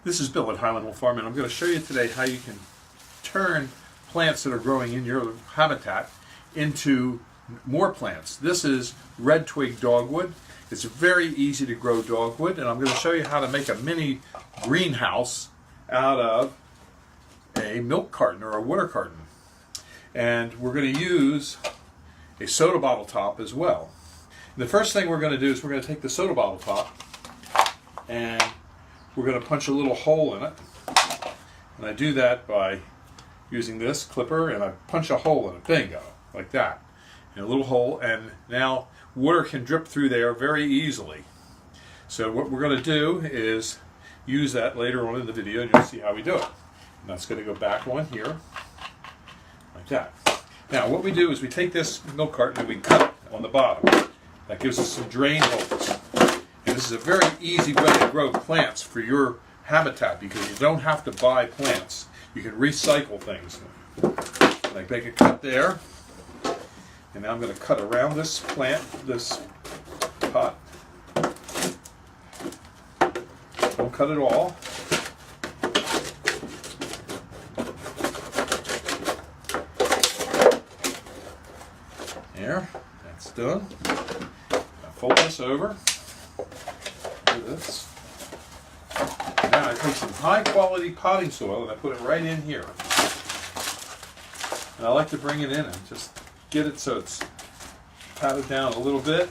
This is Bill at Highland Hill Farm, and I'm going to show you today how you can turn plants that are growing in your habitat into more plants. This is red twig dogwood. It's very easy to grow dogwood, and I'm going to show you how to make a mini greenhouse out of a milk carton or a water carton. And we're going to use a soda bottle top as well. And the first thing we're going to do is we're going to take the soda bottle top and we're going to punch a little hole in it. And I do that by using this clipper, and I punch a hole in it. Bingo, like that. And a little hole, and now water can drip through there very easily. So what we're going to do is use that later on in the video, and you'll see how we do it. And that's going to go back on here, like that. Now what we do is we take this milk carton and we cut it on the bottom. That gives us some drain holes. And this is a very easy way to grow plants for your habitat, because you don't have to buy plants. You can recycle things. Like make a cut there. And now I'm going to cut around this plant, this pot. Don't cut it all. There, that's done. Now fold this over. Do this. Now I take some high quality potting soil and I put it right in here. And I like to bring it in and just get it so it's patted down a little bit,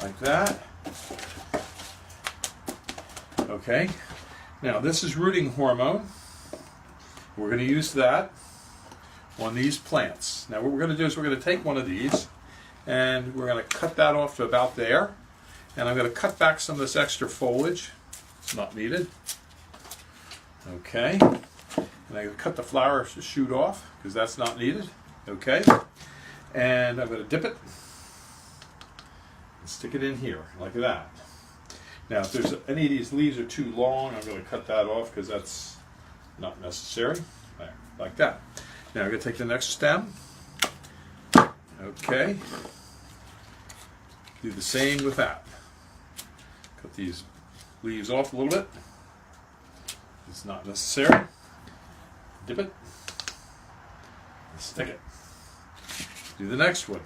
like that. Okay, now this is rooting hormone. We're going to use that on these plants. Now what we're going to do is we're going to take one of these and we're going to cut that off to about there, and I'm going to cut back some of this extra foliage. It's not needed. Okay, and I'm going to cut the flower shoot off because that's not needed. Okay, and I'm going to dip it and stick it in here like that. Now if there's any of these leaves are too long, I'm going to cut that off because that's not necessary. There, like that. Now I'm going to take the next stem. Okay, do the same with that. Cut these leaves off a little bit. It's not necessary. Dip it and stick it. Do the next one.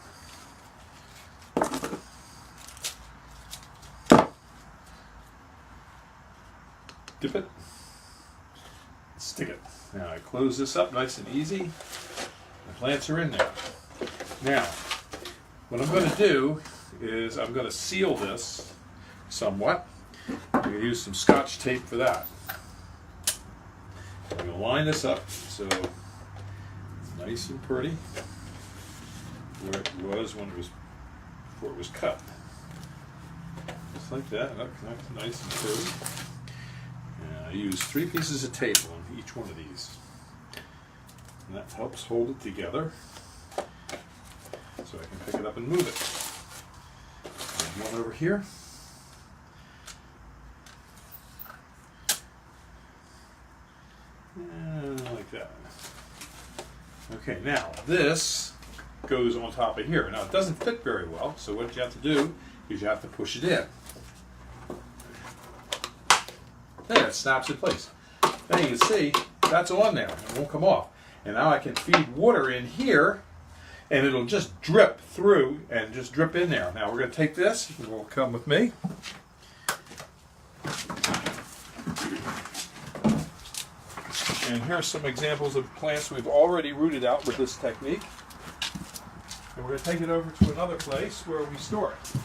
Dip it. Stick it. Now I close this up nice and easy. The plants are in there. Now, what I'm going to do is I'm going to seal this somewhat. I'm going to use some Scotch tape for that. I'm going to line this up so it's nice and pretty where it was when it was before it was cut. Just like that. That's nice and pretty. And I use 3 pieces of tape on each one of these. And that helps hold it together so I can pick it up and move it. There's one over here. And like that. Okay, now this goes on top of here. Now it doesn't fit very well, so what you have to do is you have to push it in. There, it snaps in place. Now you can see that's on there. It won't come off. And now I can feed water in here, and it'll just drip through and just drip in there. Now we're going to take this, it will come with me. And here's some examples of plants we've already rooted out with this technique. And we're going to take it over to another place where we store it.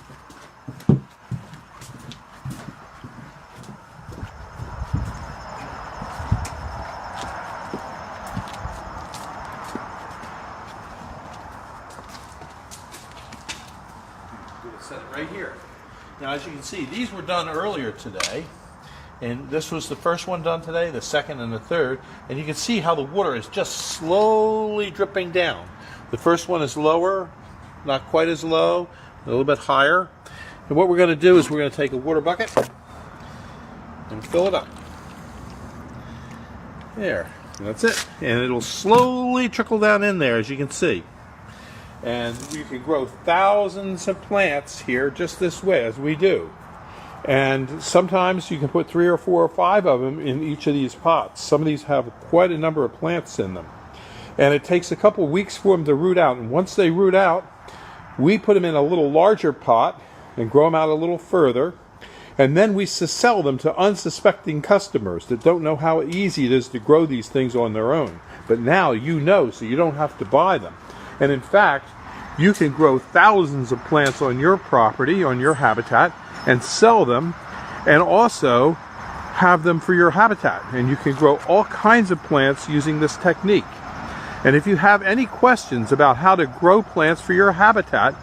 Set it right here. Now as you can see, these were done earlier today, and this was the first one done today, the second and the third, and you can see how the water is just slowly dripping down. The first one is lower, not quite as low, a little bit higher. And what we're going to do is we're going to take a water bucket and fill it up. There, and that's it. And it'll slowly trickle down in there, as you can see. And you can grow thousands of plants here just this way, as we do. And sometimes you can put 3 or 4 or 5 of them in each of these pots. Some of these have quite a number of plants in them. And it takes a couple weeks for them to root out. And once they root out, we put them in a little larger pot and grow them out a little further. And then we sell them to unsuspecting customers that don't know how easy it is to grow these things on their own. But now you know, so you don't have to buy them. And in fact, you can grow thousands of plants on your property, on your habitat, and sell them, and also have them for your habitat. And you can grow all kinds of plants using this technique. And if you have any questions about how to grow plants for your habitat,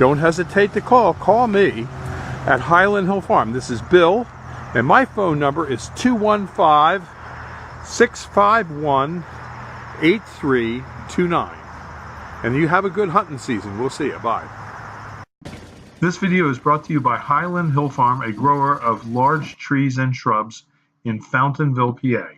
don't hesitate to call. Call me at Highland Hill Farm. This is Bill, and my phone number is 215-651-8329. And you have a good hunting season. We'll see you. Bye. This video is brought to you by Highland Hill Farm, a grower of large trees and shrubs in Fountainville, PA.